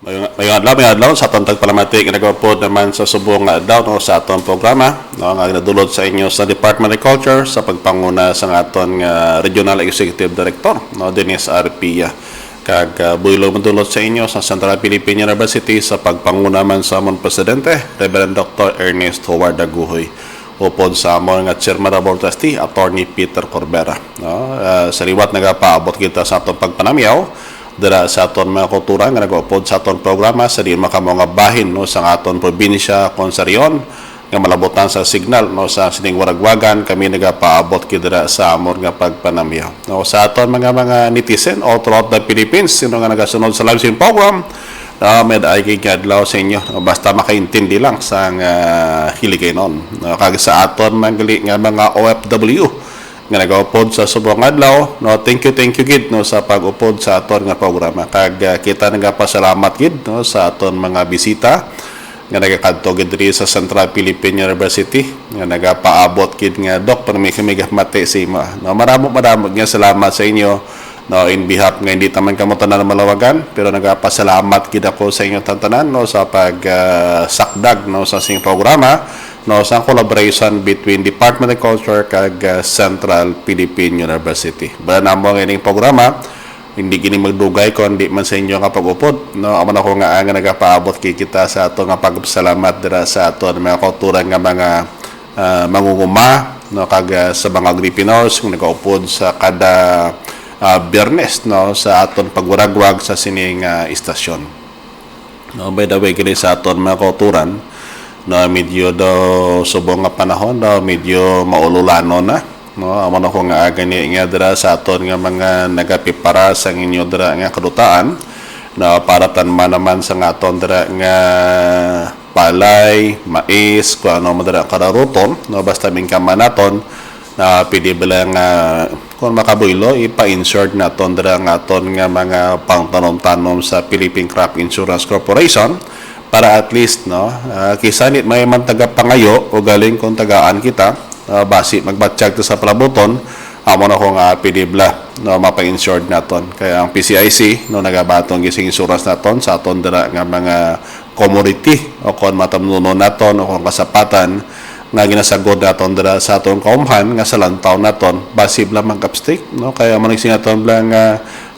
May adlaw sa atong tagpalamati ginagapod naman sa subong nga adlaw no, sa atong programa no, nga ginadulot sa inyo sa Department of Culture sa pagpanguna sa aton Regional Executive Director no, Dennis Arpia kag builo madulot sa inyo sa Central Philippine University sa pagpanguna man sa amon presidente Reverend Dr. Ernest Howard Aguhoy upod sa amon nga Chairman of Board Trustee Attorney Peter Corbera no. Sa liwat nagapaabot kita sa atong pagpanamyaw dira sa aton mga kultura nga nag-upod sa aton programa sa diin mga bahin no sa aton probinsya kon sa riyon nga malabotan sa signal no sa sining waragwagan kami nagapaabot kidira sa amon nga pagpanamyaw no sa aton mga netizen all throughout the Philippines sino nga nagasunod sa live stream program may ay kikadlaw sa inyo basta makaintindi lang sa hiligaynon no kag sa aton nga mga OFW nga nag-upod sa sobrang adlaw no thank you gid no sa pag-upod sa aton nga programa kag kita nagapasalamat gid no sa aton mga bisita nga nagakadto gid diri sa Central Philippine University nga nagapaabot gid nga Dr. May mate si ima no maramo nga salamat sa inyo no in behalf nga hindi taman kamo tanan malawagan pero nagapasalamat gid ako sa inyo tanan no sa pag sakdag no sa sing programa no sa collaboration between Department of Culture kag Central Philippine University. Ba namo nga ining programa hindi gini magdugay kundi man sa inyo nga pag-upod no amo na ko nga nagapaabot kay kita sa ato nga pagpasalamat dira sa ato mga kultura nga mga mangunguma no kag sa mga Agripinos nga nagaupod sa kada Biyernes no sa aton pagwaragwag sa sining istasyon. No by the way kini sa aton mga kulturan no medyo daw subong nga panahon daw medyo maululano na no amo na ko nga gani nga dira sa aton nga mga nagapipara sa inyo dira nga kadutaan na para tanman naman sa aton dira nga palay mais kung ano mo dira kararuton no basta mingkaman naton na pwede bala nga kung makabuylo ipa-insert naton dira nga aton nga mga pangtanom-tanom sa Philippine Crop Insurance Corporation para at least no kisanit may man taga pangayo o galing kung tagaan kita basi magbatsyag to sa palaboton amo na ko nga pidibla no mapa-insured naton kaya ang PCIC no nagabatong gising insurance naton sa aton dira nga mga commodity o kon matamnuno naton o kon kasapatan nga ginasagod naton dira sa aton kaumhan nga sa lantaw naton basi bla magkapstick no kaya man naton bla nga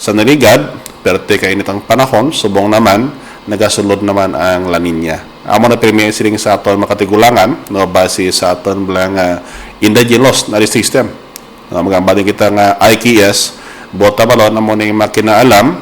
sa naligad perte kay nitang panahon subong naman nagasulod naman ang La Nina. Amo na premier siling sa aton makatigulangan no base sa aton blang indigenous na system. No magambali kita nga IKS bota balon amo ning makinaalam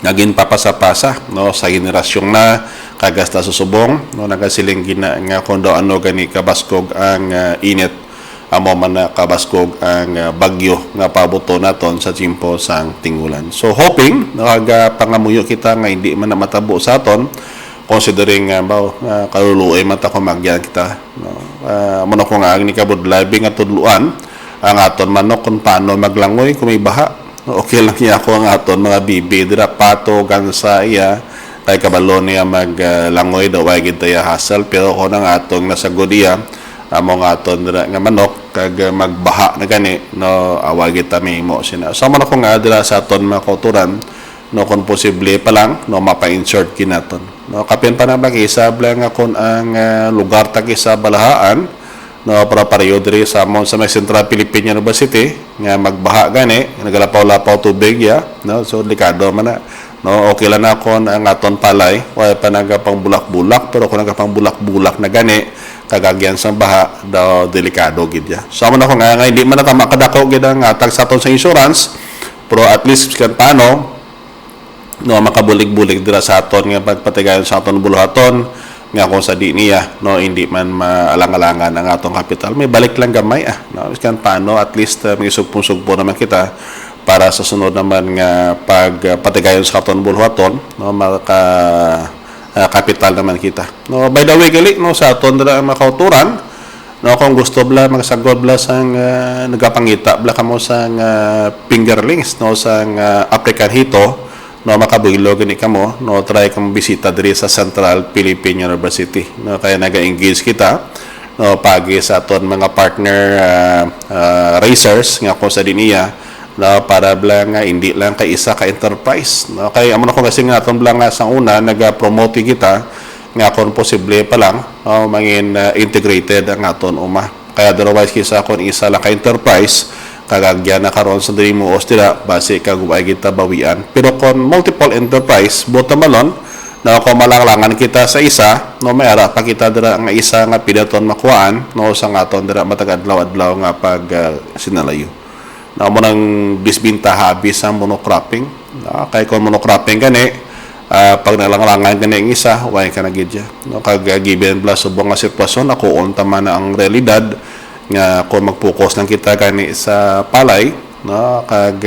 naging papasa-pasa no sa henerasyon na kagasta susubong no nagasiling gina nga kundo ano gani kabaskog ang init amo man na kabaskog ang bagyo nga pabuto naton sa timpo sang tingulan. So hoping pangamuyo kita nga hindi man na matabo sa aton considering kaluluoy man ta kumagyan kita no. Amo na ko nga ni kabudlabi nga tudluan ang aton manok kung paano maglangoy kung may baha. No, okay lang niya ako ang aton mga bibi dira pato gansa iya kay kabalo niya maglangoy daw ay gid ya hassle pero ko nang atong nasagod iya amo nga aton dira nga manok kag magbaha na gani no awag kita mo sina sama na ko nga dira sa aton mga kulturan no kung posible pa lang no mapa-insert kinaton no kapin pa na isa blang kon ang lugar ta sa balahaan no para pareho diri sa amon sa Central Philippine University nga magbaha gani nagalapaw-lapaw tubig ya no so delikado man na no okay lang na kon ang aton palay wala pa nagapang bulak-bulak pero kung nagapang bulak-bulak na gani kagagyan sa baha daw delikado gid ya. So amo na ko nga hindi man natama kadako gid ang tag sa aton sa insurance pero at least kan paano no makabulig-bulig dira sa aton nga pagpatigayon sa aton buluhaton nga kung sa di niya no hindi man maalang-alangan ang atong kapital may balik lang gamay no kan paano at least may sugpong-sugpo naman kita para sa sunod naman nga pagpatigayon sa aton buluhaton no maka kapital naman kita. No by the way gali no sa aton dira ang makauturan no kung gusto bla magsagod bla sang nagapangita bla kamo sang fingerlings no sang African hito no makabuylo gani kamo no try kamo bisita diri sa Central Philippine University no kaya naga-engage kita no pagi sa aton mga partner racers nga ko sa diniya no, para blang hindi lang kay isa ka enterprise, no, kay amo na ko kasi nga aton blang sa una nag-promote kita nga kung posible pa lang mangin integrated ang aton uma, kaya otherwise kisa kung isa lang ka enterprise kagagyan na karon sa diri mo ostira base kag ubay kita bawian, pero kung multiple enterprise buta malon na kung malanglangan kita sa isa no may ara pa kita dira nga isa nga pidaton makuhaan no sa aton dira matag adlaw-adlaw nga pag sinalayo na mo nang bisbinta habis sa monocropping, kay kung monocropping gani pag nalanglangan gani ang isa way ka na gid no kag given plus subong nga sitwasyon ako on tama na ang realidad nga kung mag-focus lang kita gani sa palay no kag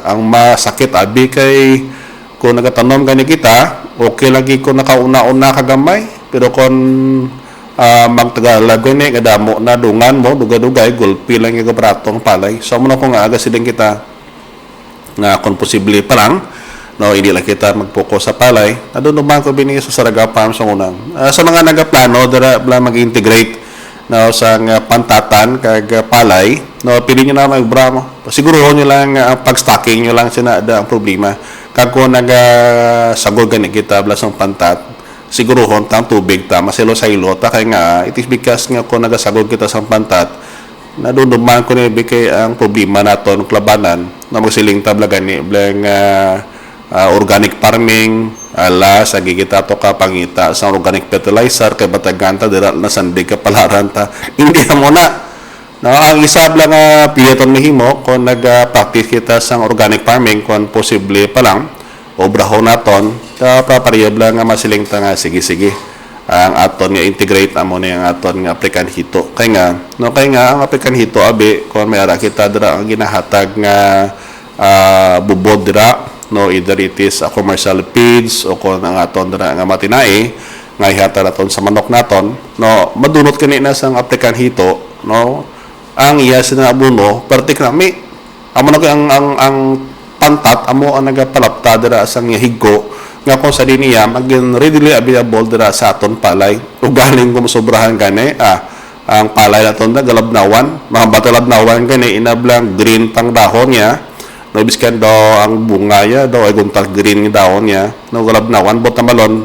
ang masakit abi kay kung nagatanom gani kita okay lagi ko nakauna-una kagamay, pero kung magtagalog ni kadamo na dungan mo duga-dugay gulpi lang yung pratong palay, so mo na ko nga aga siling kita nga kung posible pa lang no hindi lang kita mag-focus sa palay na doon naman ko binigay sa Saraga Farms sa unang sa mga nagaplano dara mag-integrate no sa pantatan kag palay no pili nyo na mag-bra mo siguruhon nyo lang pag-stocking nyo lang sinada ang problema kag kung nagasagol gani kita blas ng pantat siguruhon tang tubig ta masilo sa ilota kay nga it is because nga kung nagasagol kita sa pantat nadunduman ko ni kay ang problema naton klabanan na magsiling tabla gani blang organic farming ala sa gigita to ka pangita sa organic fertilizer kay bataganta dira na sandig ka palaran ta hindi mo na no, ang isa lang piyaton mihimo kung nag-practice kita sa organic farming kung posible pa lang obrahon naton papariyab lang nga masiling ta nga sige ang aton nga integrate amo ni ang aton nga African hito kay nga ang African hito abi kung may ara kita dira ang ginahatag nga bubod dira no either it is a commercial feeds o kung ang aton dira nga matinai nga ihata naton sa manok naton no madunot kani na sang African hito no ang iya sinabuno particularly amo na ang pantat amo ang nagapalapta dira sa higgo nga kung sa diniya maging readily available dira sa aton palay ug galing kung sobrahan gani ang palay naton da galabnawan mga batalabnawan gani inablang green pang dahon niya no biskan daw ang bunga ya daw ay guntal green nga dahon niya no galabnawan bot malon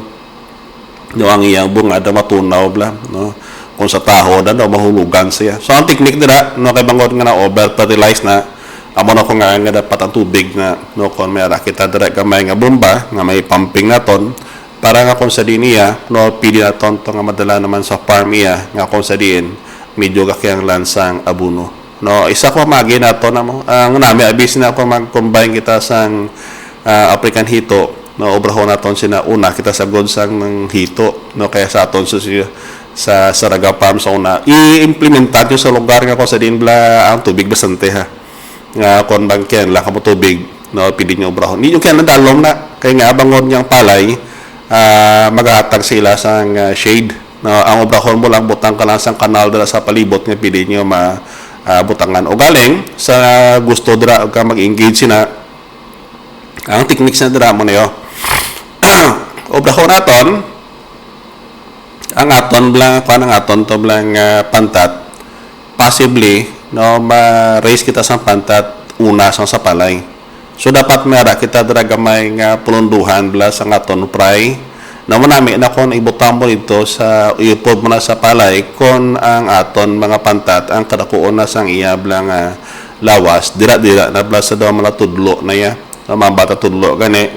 no ang iyang bunga da matunaw bla no kung sa taho na daw mahulugan siya. So ang technique dira no kay bangod nga na over fertilize na amo na ko nga dapat ang tubig na no kon may ara kita dira gamay nga bomba nga may pumping naton para nga kung sa diniya no pili naton to nga madala naman sa farm iya nga kung sa diin medyo kakyang lansang abuno. No isa ko magi naton na mo ang nami abis na ako mag-combine kita sang African hito no obrahon naton sina una kita sagod sang ng hito no kaya sa aton sa Saraga Farms sa una i-implementar nyo sa lugar nga ko sa dinbla ang tubig basante ha nga kon bangken la kamo tubig no pili nyo obrahon hindi nyo kaya nadalom na kaya nga abangon niyang palay maghatag sila sa shade no ang obrahon mo lang butang ka lang sa kanal dira sa palibot nga pili nyo butangan o galing sa gusto dira ka mag-engage sina ang techniques na dira mo na yo obrahon naton ang aton blang kuan ang aton to blang pantat possibly no ma-raise kita sa pantat una sa palay so dapat mera kita dira gamay nga pulunduhan bla sa aton fry na manami na kon ibutang mo dito sa ipod mo na sa palay kon ang aton mga pantat ang kadakuon na sang iya blang lawas dira na bla sa daw mga tudlo na ya mga bata tudlo gani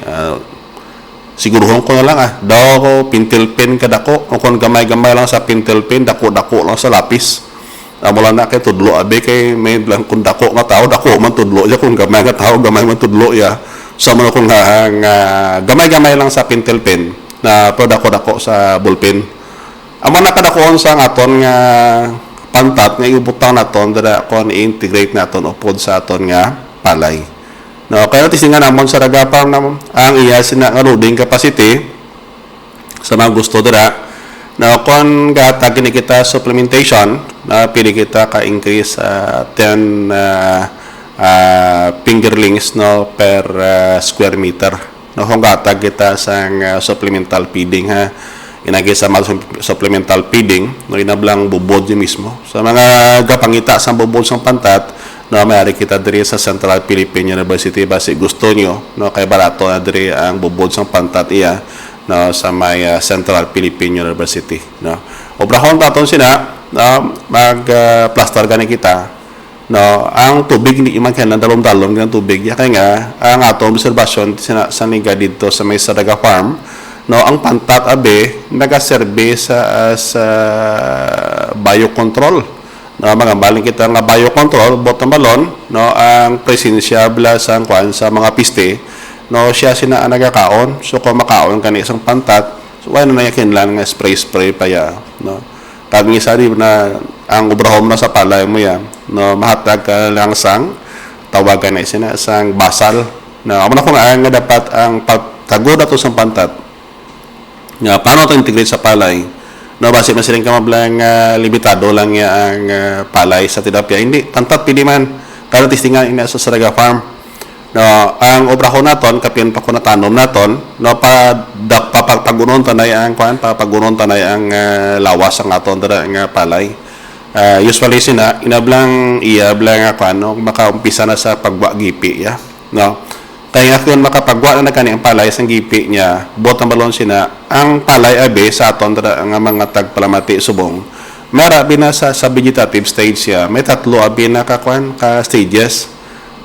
siguruhon ko na lang daw ko pintil pen kadako o kung gamay-gamay lang sa pintil pen dako-dako lang sa lapis mula na kay tudlo abe kay may lang kung dako nga tao dako man tudlo ya kung gamay nga tao gamay man tudlo ya sa mo kung gamay-gamay lang sa pintil pen na pero dako-dako sa ballpen amo na kadakoon sa aton nga pantat nga ibutang naton dira kon i-integrate naton upod sa aton nga palay. No, kaya tisingan namon sa Saraga Farm namon ang iya sina nga loading capacity sa mga gusto dira. Now, kung gatag ni kita supplementation, na pili kita ka-increase 10 fingerlings no per square meter. No, kung gatag kita sa supplemental feeding ha. Inagi sa supplemental feeding, no inablang bubod di mismo. Sa mga gapangita sa bubod sa pantat, no mayari kita diri sa Central Philippine University basi gusto nyo no kay barato na diri ang bubod sang pantat iya no sa may Central Philippine University no obrahon taton sina no mag plaster gani kita no ang tubig ni iman kaya dalom-dalom ng tubig ya kaya nga ang atong obserbasyon sa niga dito sa may Saraga Farm no ang pantat abe nagaserbe sa biocontrol no mga baling kita nga biocontrol bottom balon no ang presensya bla sa kwan sa mga piste no siya sina nagakaon so kung makaon kani isang pantat so wala na yakin lang nga spray pa ya no kami isa na ang obrahom na sa palay mo yan no mahatag ka lang sang tawagan na sina sang basal na amo na kung nga dapat ang pagtagod ato sang pantat nga paano ito integrate sa palay no base man siling kamablang limitado lang ya ang palay sa tilapia hindi tantat pili man pero tistingan ina sa Saraga Farm no ang obrahon naton kapin pa ko natanom naton no pagunon tanay ang kuan pagunon tanay ang lawas ang aton dara nga palay usually sina inablang iya blang kuan no makaumpisa na sa pagwa gipi ya no kaya kung makapagwa na kani ang palay sa gipi niya, bottom balon sina, ang palay abe sa aton ang mga tagpalamati subong. Mara bina sa vegetative stage siya. May tatlo abi na ka stages.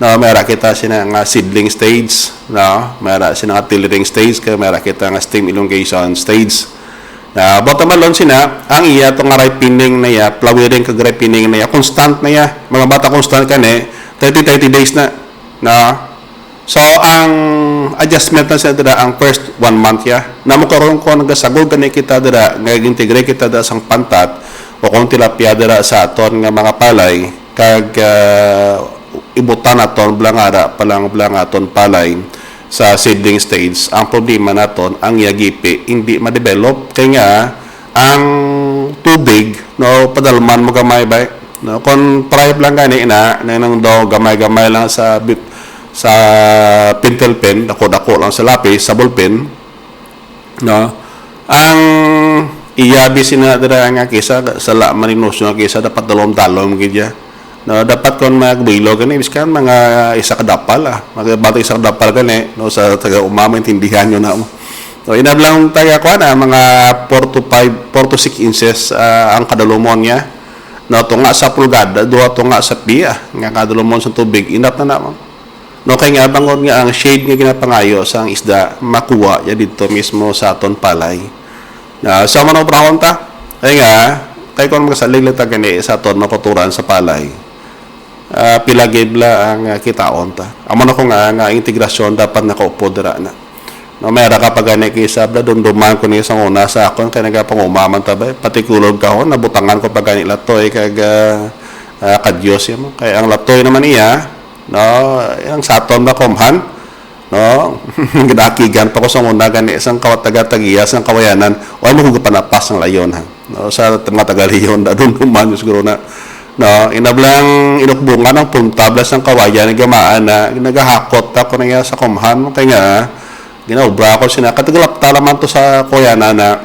No, mara kita sina nga seedling stage, no, mara sina nga tillering stage, kaya mara kita nga stem elongation stage. Na bottom balon sina, ang iya tong ripening na ya, flowering kag ripening na ya, constant na ya. Mga bata constant kani 30 days na. No, so, ang adjustment na sa dira ang first 1 month ya. Namo karon ko nagasagol gani kita dira, nag-integrate kita dira sang pantat o kung tilapia dira sa aton nga mga palay kag ibutan aton blangara palang blangaton palay sa seedling stage. Ang problema naton ang yagipi hindi ma-develop kay nga ang tubig no padalman mo gamay ba no kon prive lang gani na nang do gamay-gamay lang sa pentel pen, dako-dako lang sa lapis, sa ballpen, no? Ang iyabi sina dira nga kisa sa la maninosyo nga kisa dapat dalom-dalom gidya. No, dapat kon magbuilo gani biskan mga isa ka dapal Magbata isa ka dapal gani no sa taga umama intindihan nyo na mo. No, inablang taga ko na mga 4 to 6 inches ang kadalumon niya. No, tunga sa pulgada, duha tunga sa piya nga kadalumon sa tubig, inap na mo. No kay nga bangon nga ang shade nga ginapangayo sa ang isda makuha ya dito mismo sa aton palay. Na sa man obrahon ta kay nga kay kon magasalig ta gani sa aton makuturan sa palay. Pilagibla ang kitaon ta. Amo na ko nga integrasyon dapat nakaupo dira na. No mayra ka pag gani kisab da dumduman ko ni sa una sa akon kay nagapangumaman ta ba pati kulog kahon nabutangan ko pag gani latoy kag kadyos mo kay ang latoy naman iya no yang saton na komhan no gidakigan pa ko sa muna gani isang kawataga-tagiya sang kawayanan o ano kung panapas ng layon ha no sa mga taga-leon da dun man siguro na no inablang inukbungan ng puntablas ng kawayan gamaan na nagahakot ako na sa komhan kay nga ginaubra ko sina katagalap talaman to sa kawayanan na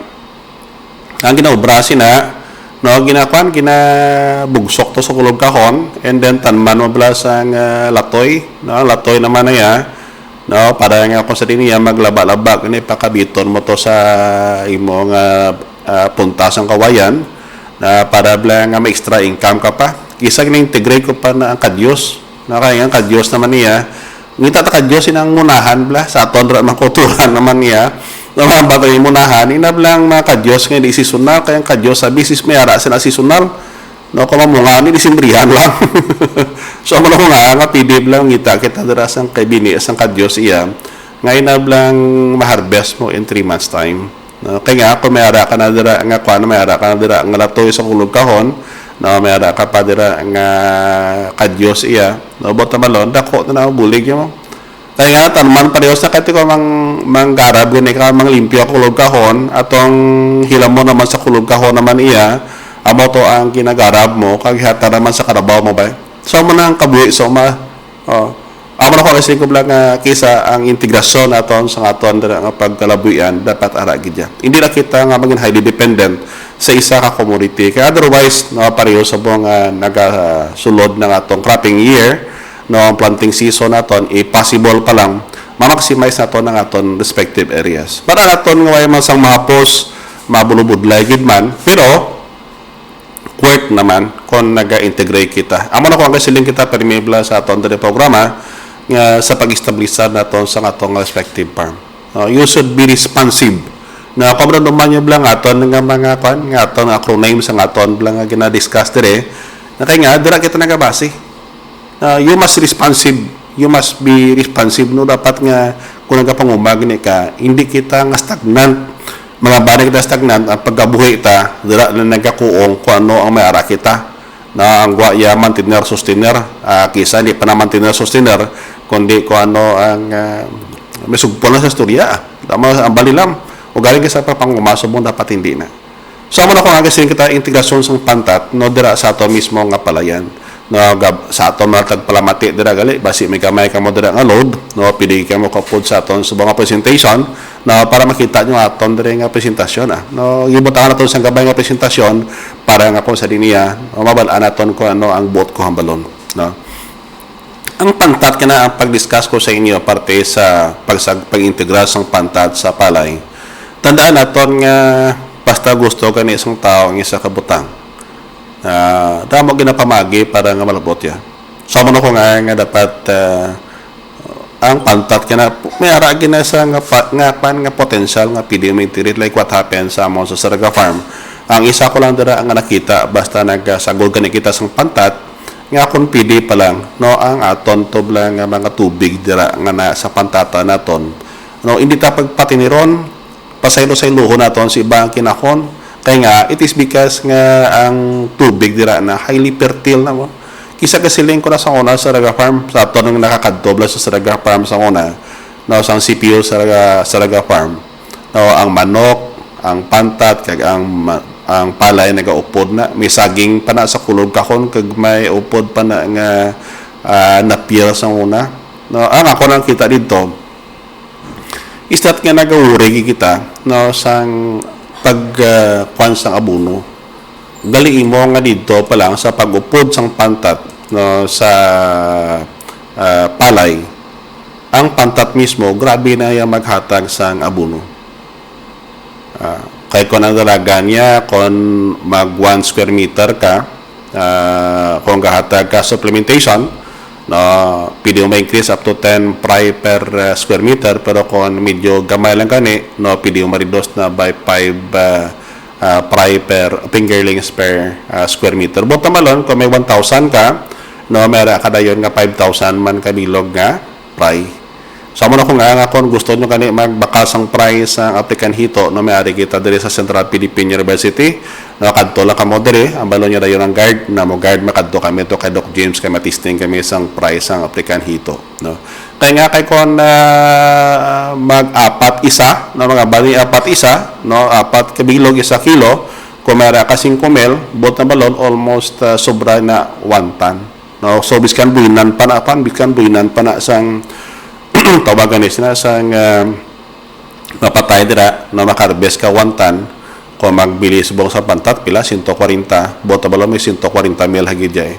ang ginaubra sina no ginakuan ginabugsok to sa kulog kahon and then tanman mabla sang latoy no latoy naman na ya no para nga kung sa niya maglaba-labag ni pakabiton mo to sa imong punta sang kawayan na para bla nga may extra income ka pa kisa gina-integrate ko pa na ang kadyos na kaya ang kadyos naman niya ngita ta kadyos inang munahan bla sa aton ra makuturan naman niya naman batay munahan inablang mga kadyos nga di seasonal kaya ang kadyos sa business mayara sila seasonal no kung mamunga ni disimbrihan lang so mo nga pidib lang ngita kita dira sang kay bini sang kadyos iya nga inablang ma-harvest mo in 3 months time no kaya nga kung mayara ka na dira nga kuan mayara ka na dira nga latoy sa kulog kahon no mayara ka pa dira nga kadyos iya no bota malon dako na bulig mo kaya nga tanman parehas na kati ko manggarab gani ka manglimpyo kulog kahon atong hilam mo naman sa kulog kahon naman iya amo to ang ginagarab mo kag hata naman sa karabaw mo ba so mo nang kabuhi so Amo na ko kasi ko lang kisa ang integrasyon naton sa aton nga pagkalabuyan dapat ara gid. Hindi na kita nga maging highly dependent sa isa ka commodity. Kaya otherwise no pareho sa mga nagasulod ng atong cropping year no ang planting season naton possible pa lang ma-maximize naton ang aton respective areas. Para naton nga way man sang mahapos mabulubudlay gid man pero work naman kung naga-integrate kita. Amo na ko ang kasiling kita permeable sa aton diri programa nga sa pag-establish naton sa atong respective farm. You should be responsive. Na kung naman yung lang aton nga mga kan nga aton acronyms sa aton lang nga gina-discuss dire. Na kay nga dira kita nagabase. You must responsive. You must be responsive no dapat nga kung nagapangumag ni ka hindi kita nga stagnant. Mga balik na stagnant ang pagkabuhi ta dira na nagakuong kung ano ang may ara kita. Na ang guaya mantener sustainer kisa hindi pa na mantener sustainer kundi ko ano ang may sugpon na sa storya tama ang balilam o galing ka sa papangumaso mo dapat hindi na so mo na kung kasi kita integrasyon sa pantat no dira sa ato mismo nga palayan no sa ato na tagpalamati dira gali basi may kamay ka mo dira nga load no pili ka mo kapod sa aton sa mga presentation no para makita nyo aton dira nga presentasyon no gibutangan naton sa gabay nga presentasyon para nga po sa dinia mabalaan naton ko ano ang buot ko hambalon no ang pantat kana ang pag-discuss ko sa inyo parte sa pag-integra sang pantat sa palay tandaan naton nga basta gusto kani isang tao ang isa ka butang damo ginapamagi para nga malabot ya so mo ko nga dapat ang pantat kana may ara gina sa nga potential nga pwede maintirit like what happened sa among sa Saraga Farm ang isa ko lang dira ang nakita basta nagsagol kani kita sang pantat nga kung pwede pa lang no ang aton tublang nga mga tubig dira nga na sa pantata naton no hindi ta pagpatiniron pasaylo-sayloho naton si ibang kinakon kay nga it is because nga ang tubig dira na highly fertile na mo kisa kasiling ko na sa una sa Saraga Farm sa aton nga nakakadtobla sa Saraga Farm sa una no sang CPU Saraga Farm no ang manok ang pantat kag ang palay nagaupod na may saging pa na sa kulog kahon kag may upod pa na nga napier sa una no ang ako nang kita dito is that nga nagawuri kita no sang pagkuan sang abono gali mo nga dito pa lang sa pagupod sang pantat no sa palay ang pantat mismo grabe na yung maghatag sang abono kaya kung ang dalaga niya, kung mag 1 square meter ka, kung gahatag ka supplementation, pwede mo ma-increase up to 10 pry per square meter, pero kung medyo gamay lang kani, pwede mo ma-reduce na by 5 pry per fingerlings per square meter. Buta malon, kung may 1,000 ka, mayroon ka dayon nga 5,000 man kabilog nga pry. So mo na kung nga kung gusto nyo kani magbakasang price ang applicant hito no may ari kita diri sa Central Philippine University no kadto lang kamo diri ang balon niya dayon ang guard na mo guard makadto kami to kay Doc James kay matisting kami sang price ang applicant hito no kay nga kay kon mag-apat isa no mga bali apat isa no apat kabilog isa kilo kung mayra ka 5 ml bot na balon almost sobra na 1 ton no so biskan buinan pa na sang tawagan na sang mapatay dira na makarbes ka 1 ton kung magbili subong sa pantat pila 140 bota balon may 140 ml hagid jay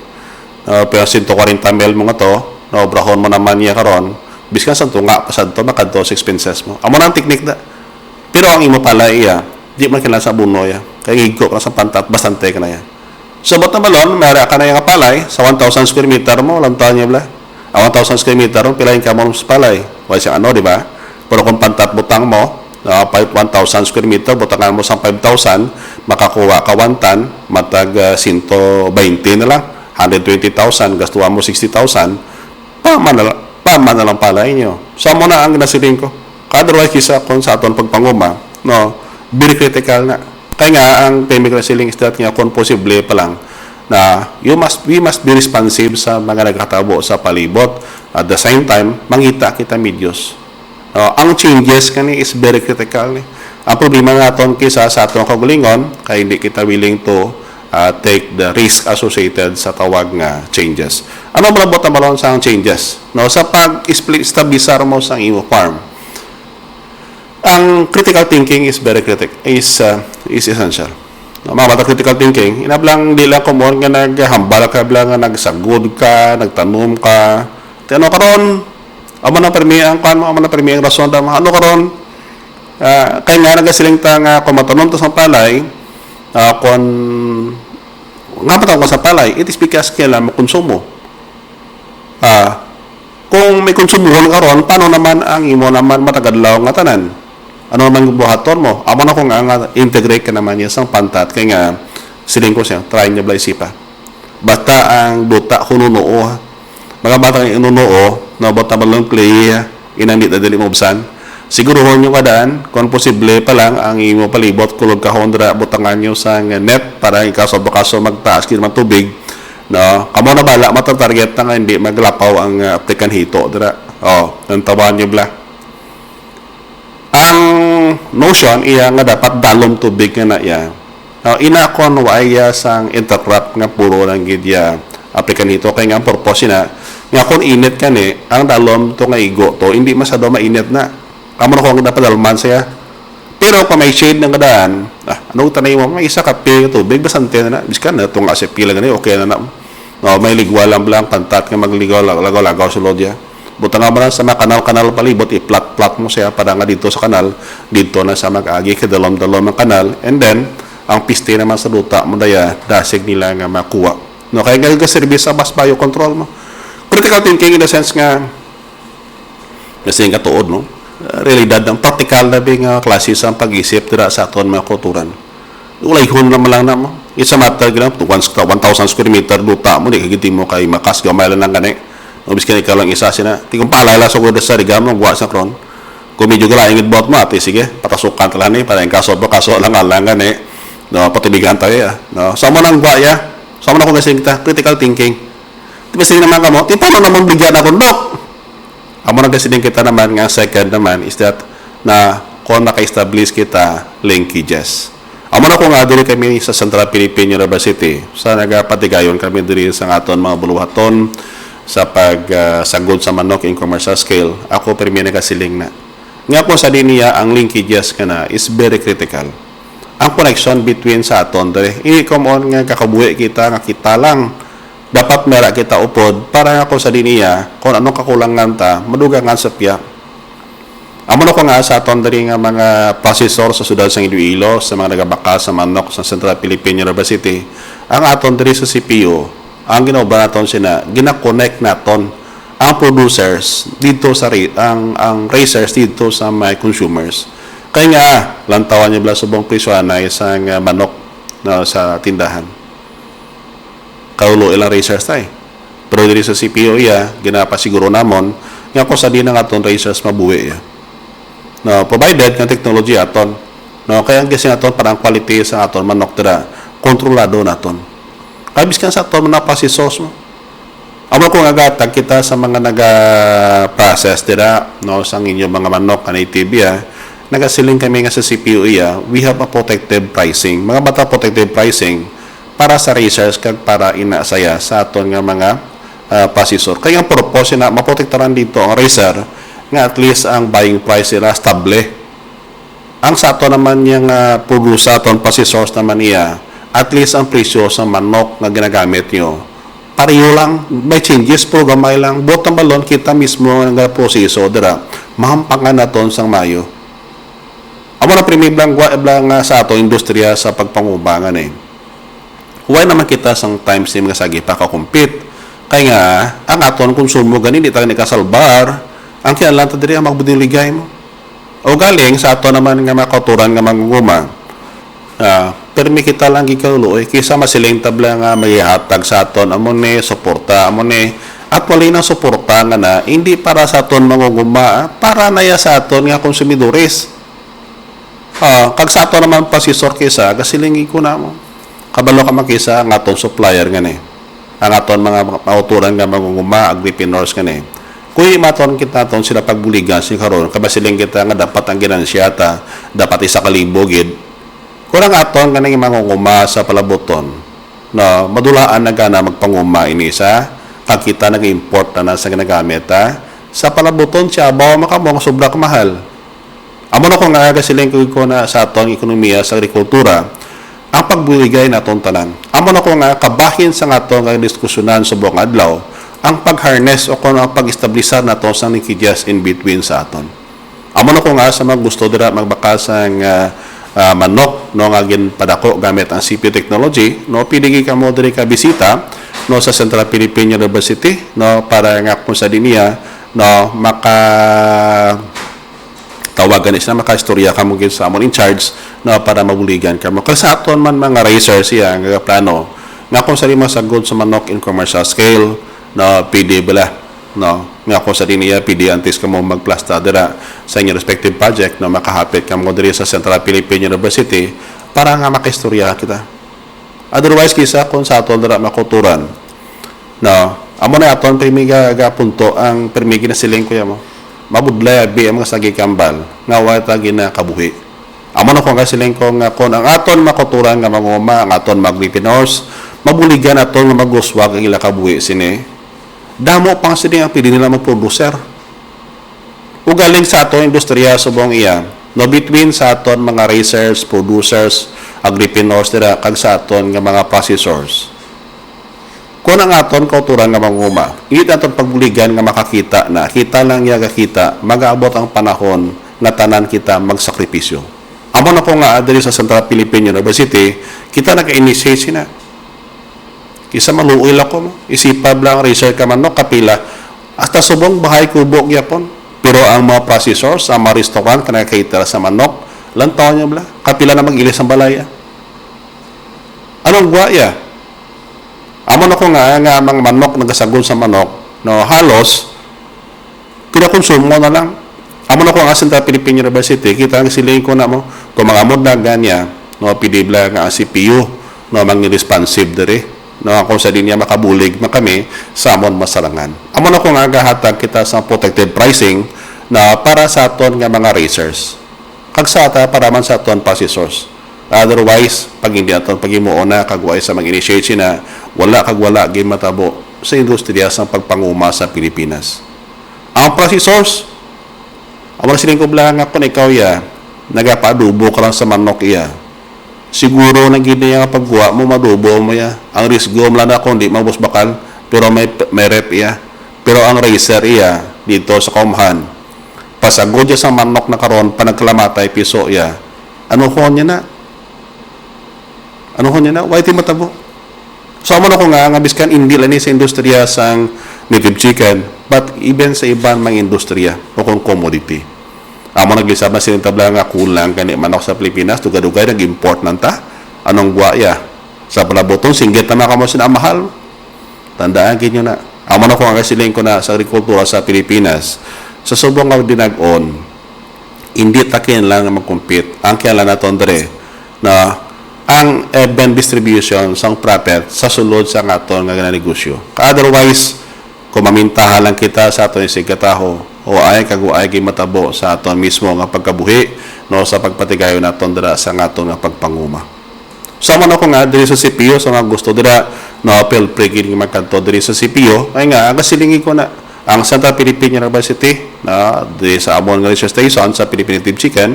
pero 140 ml mga to no obrahon mo naman niya karon biskan sa tunga pasad to makadto sa expenses mo amo nang technique da pero ang imo pala iya di man kinala sa buno ya kay gigo ka sa pantat bastante ka na ya so bota balon mara ka na yung palay sa 1,000 square meter mo lantaw niya bla 1,000 square meter pilahin ka mo sa palay wala siya di ba pero kung pantat butang mo 1,000 square meter butangan mo sa 5,000 makakuha ka 1 ton matag 120 na lang 120,000 gastuhan mo 60,000 paman na lang palay nyo sa mo na ang nasiling ko otherwise kisa kung sa aton pagpanguma no very critical na kaya nga ang chemical sealing is that nga kung posible pa lang na we must be responsive sa mga nagkatabo sa palibot. At the same time, mangita kita medios. Ang changes kani is very critical. Ang problema naton kisa sa atong kagulingon, kaya hindi kita willing to take the risk associated sa tawag nga changes. Ano malabot na balon sa changes? No, sa pag-stabilisar mo sa imo farm, ang critical thinking is is essential. No, mga bata critical thinking, inablang di lang kumon nga naghambal ka blang nga nagsagod ka, nagtanom ka. Ano karon? Amo na permi ang kan mo, amo na permi ang rason da ano karon? Kay nga nagasiling ta nga kung matanom to sa palay, kung nga matawag sa palay, it is because kailangan mo konsumo. Kung may konsumo karon, paano naman ang imo naman matagadlaw nga tanan? Ano naman buhaton mo? Amo na ko nga integrate ka naman yung pantat kay nga siling ko siya, try niya blay sipa. Basta ang duta hununoo. Mga bata ang inunoo, na bata balong clay, inamit na dili mobsan. Siguruhon nyo kadaan, kung posible pa lang, ang imo palibot, kulog ka hondra, butangan nyo sa net para ikaso bakaso magtaas kinaman tubig. No? Kamo na bala, matatarget na nga hindi maglapaw ang applikan hito. Nantawan nyo bla. Ang notion iya nga dapat dalom tubig nga na iya. Ina kon waya sang intercrop nga puro lang gid ya applikan hito kay nga purpose na nga kon init kani ang dalom to nga igo to hindi masyado mainit na. Kamo na ko nga dapat dalman siya. Pero kung may shade ng kadaan, ano tanay mo may isa kape tubig basante na biskan na tong asep pila gani okay na na. No, may ligwa lang blang pantat nga magligaw lagaw sa lodya. Buta nga ba sa mga kanal palibot, i-plot mo siya para nga dito sa kanal, dito na sa mag-agi, kadalom-dalom ang kanal, and then, ang piste naman sa luta mo daya, dasig nila nga makuha. No, kaya nga service sa bus biocontrol mo. Critical thinking in the sense nga, kasi nga tuod, no? Realidad ng practical na bing klase sa pag-isip dira sa aton mga kulturan. Ulay hun naman lang na mo. It's a matter, 1,000 square meter luta mo, di kagiti mo kay makas, gamay lang ng gani. Obis ka ikaw lang isa sina. Tingong palala sa kuda sa rigam ng buwa sa kron. Kung medyo galaingit bot mo, ati sige, patasukan talan ni para yung kaso lang alangan eh. No, patibigan tayo ya. No, sama nang buaya. Sama na ko kasi kita critical thinking. Diba sila naman kamo, paano naman bigyan ako dok? Amo na kasi din kita naman nga second naman is that na kung naka-establish kita linkages. Amo na ko nga diri kami sa Central Philippine University. Sa nagapatigayon kami diri sa aton mga buluhaton sa pagsagod sa manok in commercial scale, ako permi nagasiling na. Nga po sa niya, ang linkages ka na is very critical. Ang connection between sa aton, i-come nga kakabuhi kita, nga kita lang, dapat mera kita upod, para nga po sa niya, kung anong kakulangan ta, madugangan sa piyak. Amo na ko nga sa aton nga mga processor sa sudad sa Iloilo, sa mga nagabaka sa manok sa Central Philippine University, ang aton diri sa CPU, ang ginawa naton sina gina-connect naton ang producers dito sa ang racers dito sa my consumers kaya nga lantawan niya bla subong presyo na isang manok na sa tindahan kaulo ilang racers tay pero diri sa CPO ginapasiguro namon nga ko sa di na aton racers mabuhi no provided nga technology aton no kaya kasi aton parang quality sa aton manok tira kontrolado naton. Kabis kan sa ito na pasisos mo. Amo ko nga gatag kita sa mga naga-process dira no sa inyong mga manok na native nagasiling kami nga sa CPU we have a protective pricing. Mga bata protective pricing para sa racers kag para inasaya sa aton nga mga pasisor. Kaya ang purpose na maprotektaran dito ang racer nga at least ang buying price nila stable. Ang sa aton naman yung produce aton pasisors naman at least ang presyo sa manok na ginagamit nyo, pareho lang, may changes, pero gamay lang. Buot ng balon, kita mismo ng proseso, dira, mahampangan na ton sang mayo. Amo na primiblang sa ato industriya sa pagpangubangan Huwag naman kita sang times ni mga sagi pa kakumpit. Kaya nga, ang aton konsumo ganin, di tayo nikasalbar, ang kinalang ta diri ang magbudiligay mo. O galing, sa ato naman nga makauturan nga mangunguma, permi kita lang gikaulo kaysa masiling tabla nga may hatag sa aton amo ni suporta amo ni at wala nang suporta nga na hindi para sa aton manguguma para naya sa aton nga konsumidores kag sa aton naman pasisor kaysa gasilingi ko na mo kabalo ka makisa nga aton supplier nga ni ang aton mga mauturan nga manguguma agripreneurs nga ni kuy maton kita aton sila pagbuligan si karon kabasiling kita nga dapat ang ginansya ta dapat isa kalibo gid kurang aton kanang mangunguma sa palaboton na madulaan na gana magpanguma ini sa kakita nag-import na sa ginagamit sa palabuton siya bawa makamong sobra kamahal. Amo na ko nga siling ko na sa atong ekonomiya sa agrikultura ang pagbuligay na atong tanan. Amo na ko nga kabahin sa atong diskusyonan sa buong adlaw ang pag-harness o kung ang pag-establishar na to sa nikidjas in between sa aton. Amo na ko nga sa mga gusto dira magbakasang manok no nga padako gamit ang CPU technology no pidigi ka mo diri ka bisita no sa Central Philippine University no para nga kung sa dinia no maka tawagan is na maka-istorya ka mo gid sa amon in charge no para mabuligan ka mo kasi aton man mga racers siya nga plano nga kung sa lima sagod sa manok in commercial scale no PD bala no nga kung sa dinia PD antes ka mo magplasta dira sa inyong respective project no makahapit ka mo diri sa Central Philippine University para nga maka-istorya kita. Otherwise kisa kung sa aton dira makuturan no amo na aton primiga punto ang permigi na siling kuya mo mabudlay abi ang mga sagi kambal nga wata gina kabuhi. Amo na ko nga siling ko nga kon ang aton makuturan nga manguma ang aton maglipinors mabuligan aton nga maguswag ang ila kabuhi sini. Damo pang sini ang pili nila mag-producer. Ugaling sa aton industriya subong iya no between sa aton mga racers, producers, agripinors dira kag sa aton nga mga processors. Kung ang aton kauturan nga manguma, hindi aton pagbuligan nga makakita na, kita lang niya kakita, mag-aabot ang panahon nga tanan kita magsakripisyo. Amo na ko nga diri sa Central Philippine University, kita naka-initiate sina. Kisa maluoy ako mo, isipab lang research ka man no, kapila, hasta subong bahay kubo gyapon. Pero ang mga processors, ang mga restaurant, ka nakakaitara sa manok, lantaw niya bala, kapila na mag-ilis ang balaya. Anong guwaya? Amo na ko nga mga manok nagasagon sa manok no halos kinakonsumo na lang. Amo na ko nga Central Philippine University kita ang siling ko na mo kung mga na ganya no pidibla nga CPU no mang responsive dere no ako sa dinya makabulig na kami sa amon masarangan. Amo na ko nga gahatag kita sa protected pricing na para sa aton nga mga racers kag sa ata para man sa aton processors. Otherwise, pag hindi natin pag-imuon na kagway sa mag-initiate na wala kagwala gay matabo sa industriya sa pagpanguma sa Pilipinas. Ang processors, ang siling ko blang nga kung ikaw ya, nagapadubo ka lang sa manok iya. Siguro na gini nga pagguwa mo, madubo mo ya. Ang risgo mo lang na kung di mabus bakal, pero may rep iya. Pero ang racer iya, dito sa Komhan, pasagod ya sa manok na karon, panagkalamatay piso iya. Ano ko niya na? Ano ko niya na? Why ti matabo? So, amo na ko nga biskan hindi lang sa industriya sang native chicken, but even sa ibang mga industriya o kung commodity. Amo naglisab na sinintabla nga kulang kani manok sa Pilipinas, dugay-dugay nag-import nanta. Anong guwaya? Sa palaboton, singgit na makamo sinamahal. Tandaan kinyo na. Amo na ko nga siling ko na sa agrikultura sa Pilipinas, sa subong nga dinag-on, hindi takin lang na mag-compete. Ang kailan na tondre na ang even distribution sang profit sa sulod sa aton nga negosyo. Otherwise, kung mamintahan lang kita sa aton isig kataho o ay kaguay kay matabo sa aton mismo nga pagkabuhi no sa pagpatigayon naton dira sa aton nga pagpanguma. So man ako nga diri sa CPU sa mga gusto dira no apel pregin nga magkanto diri sa CPU ay nga aga silingi ko na ang Central Philippine University na diri sa amon nga research station sa Philippine Native Chicken.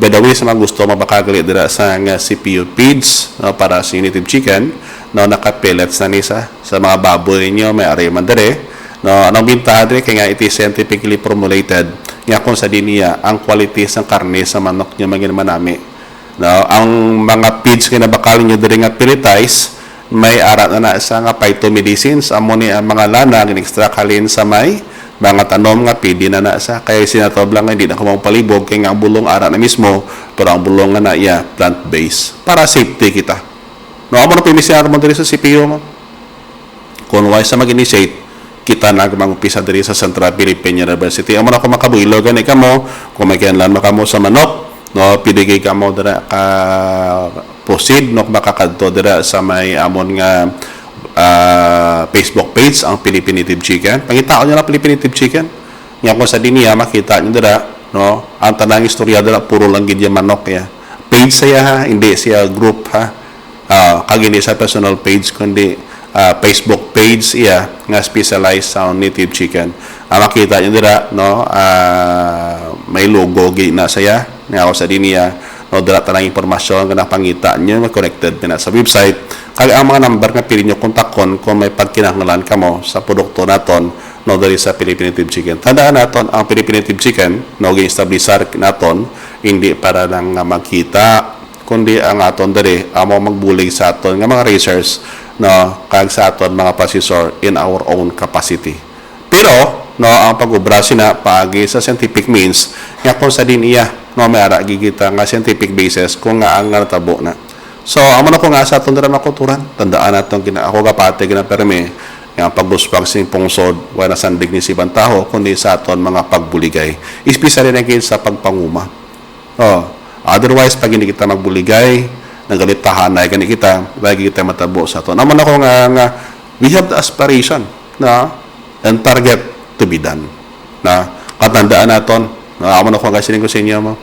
By the way, sa mga gusto mabakagali dira sa CPU feeds no, para sa native chicken no naka-pellets na ni sa mga baboy niyo may ari man dere no anong bintahan dere kay nga it is scientifically formulated nga kung sa dinia ang quality sa karne sa manok niyo magin manami no ang mga feeds kay nabakal niyo dere nga pelletize may ara na sa nga phytomedicines amo ni ang mga lana nga extract halin sa may mga tanom nga pidi na sa kaya sinatob lang hindi na kumang palibog kaya nga ang bulong ara na mismo pero ang bulong nga na iya plant-based para safety kita no amo na pimisinar mo diri sa CPU mo kung why sa mag-initiate kita na mag-umpisa diri sa Central Philippine University amo na ko makabuilo gani ka mo kung may kinlan makamo sa manok no pidigay ka mo dira ka proceed no makakadto dira sa may amon nga Facebook page ang Philippine Native Chicken. Pangitao niyo na Philippine Native Chicken. Nga kung sa diniya makita niyo dira no ang tanang istorya dira puro lang gid manok ya. Page siya ha, hindi siya group ha. kag hindi sa personal page kundi Facebook page iya nga specialized sa native chicken. Makita niyo dira no, may logo gi na saya nga ako sa diniya no, dira tanang impormasyon nga pangita niyo connected na sa website kag ang mga number nga pili niyo kontakon kung may pagkinahanglan kamo sa produkto naton no diri sa Philippine Native Chicken. Tandaan naton ang Philippine Native Chicken no gi-establishar naton hindi para lang magkita kundi ang aton diri amo magbulig sa aton nga mga racers no kag sa aton mga processor in our own capacity. Pero no ang pag-ubra sina paagi sa scientific means nga kung sa din iya no may ara gigita nga scientific basis kung nga ang natabo na. So amo na ko nga sa aton dira makuturan tandaan naton ako kapate ginapermi nga pagbuspag sing pungsod wala sandig ni sibang taho kundi sa aton mga pagbuligay especially na sa pagpanguma. Otherwise pag hindi kita magbuligay nagalit tahanay gani kita lagi kita matabo sa aton. Amo na ko nga we have the aspiration na and target to be done na katandaan naton amo na ko nga sining ko sa inyo mo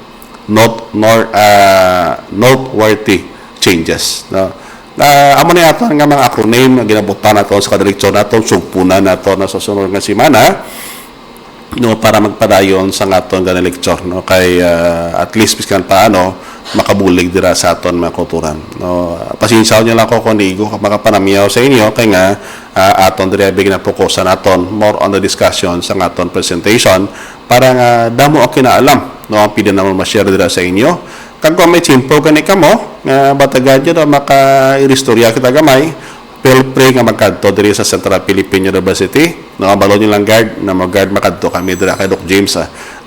noteworthy changes no amo na yato nga mga acronym nga ginabutan naton sa kadireksyon naton sugpunan naton na sa sunod nga semana no para magpadayon sa aton nga lecture no kay at least biskan paano makabulig dira sa aton mga kulturan no pasensyaw niyo lang ko kung di ko makapanamiyaw sa inyo kay nga aton diri big na fokusan naton more on the discussion sa aton presentation para nga damo ang kinaalam no ang pwede naman ma-share dira sa inyo kag kung may simple gani kamo nga batagan nyo maka-iristorya kita gamay feel free nga magkadto diri sa Central Philippine University no balon nyo lang guard na mag-guard makadto kami dira kay Doc James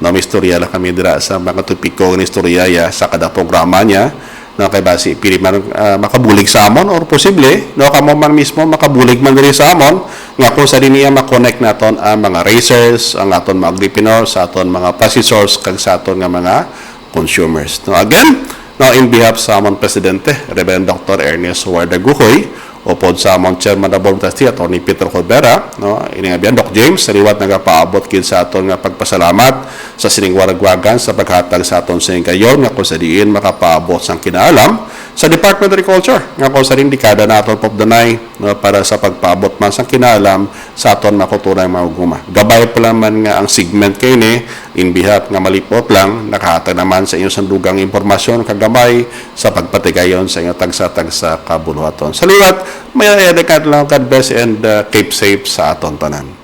no may istorya lang kami dira sa mga topiko ng istorya sa kada programa niya no kay basi pili man makabulig sa amon or posible no kamo man mismo makabulig man diri sa amon nga kung sa diniya ma-connect naton ang mga racers ang aton mga agripreneurs sa aton mga processors kag sa aton nga mga consumers no again no in behalf sa amon presidente Reverend Dr. Ernest Warda Guhoy upod sa among chairman of Board Trustee Atty. Peter Colbera no ini nga biyan Doc James saliwat nagapaabot gid sa aton nga pagpasalamat sa sining waragwagan sa paghatag sa aton sining kayon nga kung sa diin makapaabot sang kinaalam sa Department of Agriculture nga kung sa rin dekada naton popdanay no, para sa pagpaabot man sang kinaalam sa aton makuturang mahuguma. Gabay pa man nga ang segment kay ni in behalf nga malipot lang nakahatag naman sa inyong sandugang impormasyon kagamay sa pagpatigayon sa inyong tagsa-tagsa kabuluhaton. Saliwat may edekad lang God bless and keep safe sa aton tanan.